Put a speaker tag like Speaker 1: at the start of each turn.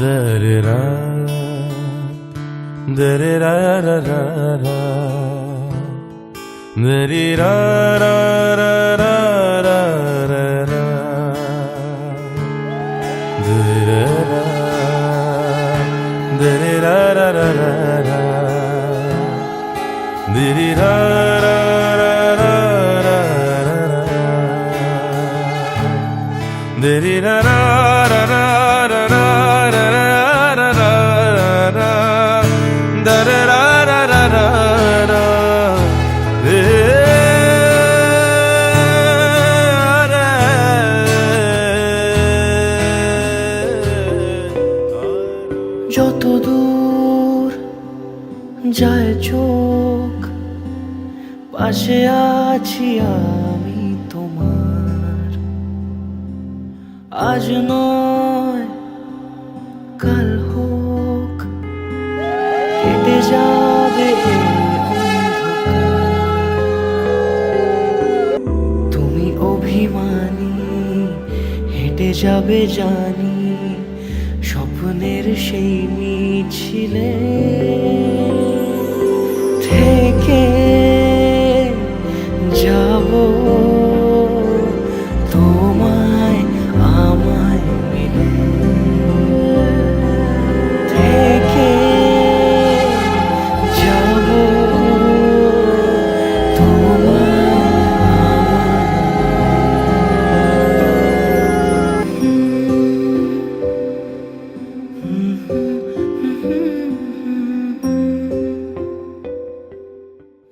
Speaker 1: Da-re-ra, da-re-ra-ra-ra-ra, da-re-ra-ra-ra-ra-ra-ra, da-re-ra-ra, da-re-ra-ra-ra-ra-ra, da-re-ra-ra-ra-ra-ra, da-re-ra-ra-ra-ra-ra-ra.
Speaker 2: যত দূর যায় চোখ, পাশে আছি আমি তোমার। আজ নয় কাল হোক, কেটে যাবে এই অন্ধকার। তুমি অভিমানী, হেঁটে যাবে জানি স্বপ্নের সেই মিছিলে।